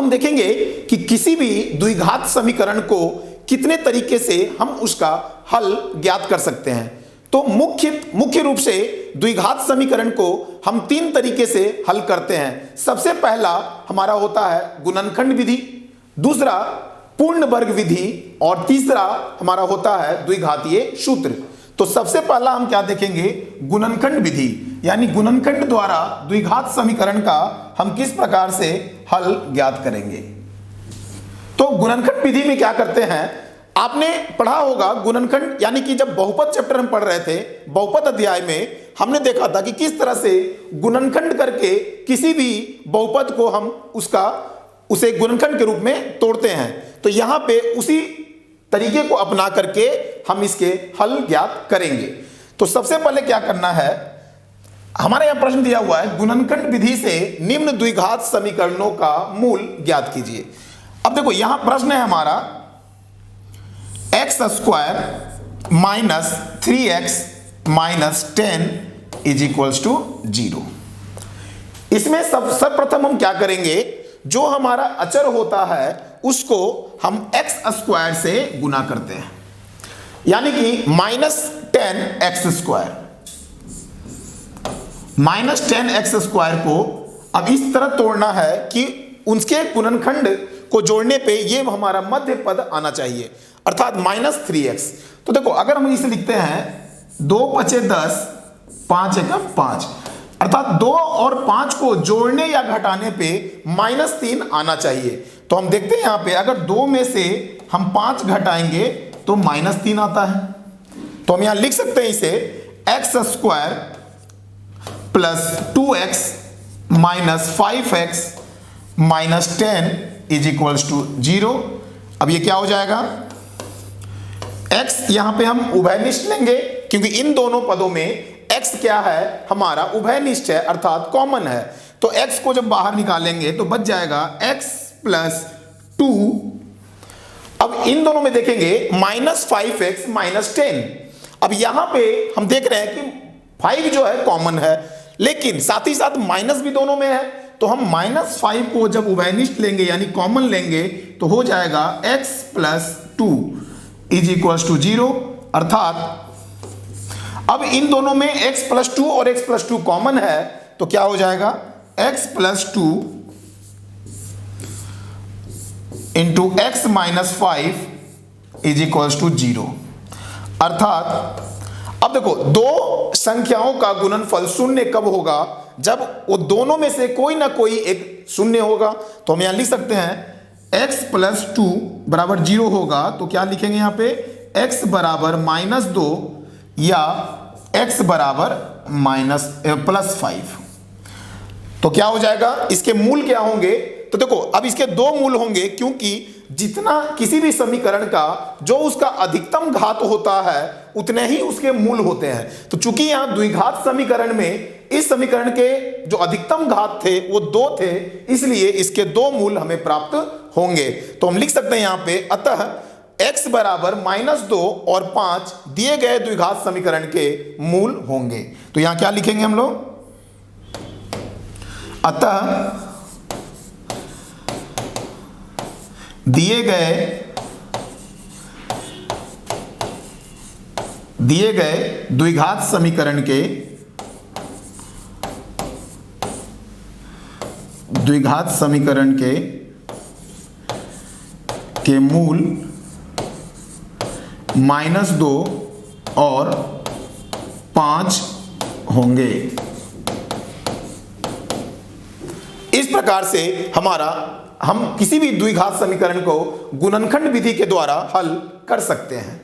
हम देखेंगे कि किसी भी द्विघात समीकरण को कितने तरीके से हम उसका हल ज्ञात कर सकते हैं। तो मुख्य रूप से द्विघात समीकरण को हम तीन तरीके से हल करते हैं। सबसे पहला हमारा होता है गुणनखंड विधि, दूसरा पूर्ण वर्ग विधि और तीसरा हमारा होता है द्विघातीय सूत्र। तो सबसे पहला हम क्या देखेंगे, गुणनखंड विधि, यानी गुणनखंड द्वारा द्विघात समीकरण का हम किस प्रकार से हल ज्ञात करेंगे। तो गुणनखंड विधि में क्या करते हैं, आपने पढ़ा होगा गुणनखंड, यानी कि जब बहुपद चैप्टर हम पढ़ रहे थे, बहुपद अध्याय में हमने देखा था कि किस तरह से गुणनखंड करके किसी भी बहुपद को हम उसे गुणनखंड के रूप में तोड़ते हैं। तो यहां पे उसी तरीके को अपना करके हम इसके हल ज्ञात करेंगे। तो सबसे पहले क्या करना है, हमारे यहां प्रश्न दिया हुआ है गुणनखंड विधि से निम्न द्विघात समीकरणों का मूल ज्ञात कीजिए। अब देखो यहां प्रश्न है हमारा x² minus 3x minus 10 is equals to 0। इसमें सर्वप्रथम हम क्या करेंगे, जो हमारा अचर होता है उसको हम x² से गुना करते हैं, यानी कि माइनस 10x²। माइनस 10x² को अब इस तरह तोड़ना है कि उसके गुणनखंड को जोड़ने पे ये हमारा मध्य पद आना चाहिए, अर्थात माइनस 3x। तो देखो अगर हम इसे लिखते हैं 2 × 10 5 × 5, अर्थात 2 और 5 को जोड़ने या घटाने पे -3 आना चाहिए। तो हम देखते हैं यहां पे अगर 2 में से हम 5 घटाएंगे तो -3 आता है। तो हम यहां लिख सकते हैं इसे x² plus 2x minus 5x minus 10 is equals to 0। अब ये क्या हो जाएगा, x यहां पे हम उभयनिष्ठ लेंगे क्योंकि इन दोनों पदों में x क्या है, हमारा उभयनिष्ठ है अर्थात कॉमन है। तो x को जब बाहर निकालेंगे तो बच जाएगा x प्लस 2। अब इन दोनों में देखेंगे माइनस 5x माइनस 10। अब यहां पे हम देख रहे हैं कि 5 जो है कॉमन है, लेकिन साथ ही साथ माइनस भी दोनों में है। तो हम -5 को जब उभयनिष्ठ लेंगे यानी कॉमन लेंगे तो हो जाएगा x plus 2 is equals to 0, अर्थात अब इन दोनों में x प्लस 2 और x प्लस 2 कॉमन है तो क्या हो जाएगा x plus 2 into x minus 5 is equals to 0, अर्थात अब देखो दो संख्याओं का गुणनफल शून्य कब होगा, जब वो दोनों में से कोई ना कोई एक शून्य होगा। तो हम यहां लिख सकते हैं x प्लस 2 बराबर 0 होगा तो क्या लिखेंगे यहां पे x बराबर -2 या x बराबर प्लस 5। तो क्या हो जाएगा, इसके मूल क्या होंगे, तो देखो अब इसके दो मूल होंगे क्योंकि जितना किसी भी समीकरण का जो उसका अधिकतम घात होता है उतने ही उसके मूल होते हैं। तो चूंकि यहां द्विघात समीकरण में इस समीकरण के जो अधिकतम घात थे वो 2 थे, इसलिए इसके दो मूल हमें प्राप्त होंगे। तो हम लिख सकते हैं यहां पे अतः x बराबर -2 और 5 दिए गए द्विघात समीकरण के मूल होंगे। तो यहां क्या लिखेंगे हम लोग, अतः दिए गए द्विघात समीकरण के मूल -2 और 5 होंगे। इस प्रकार से हम किसी भी द्विघात समीकरण को गुणनखंड विधि के द्वारा हल कर सकते हैं।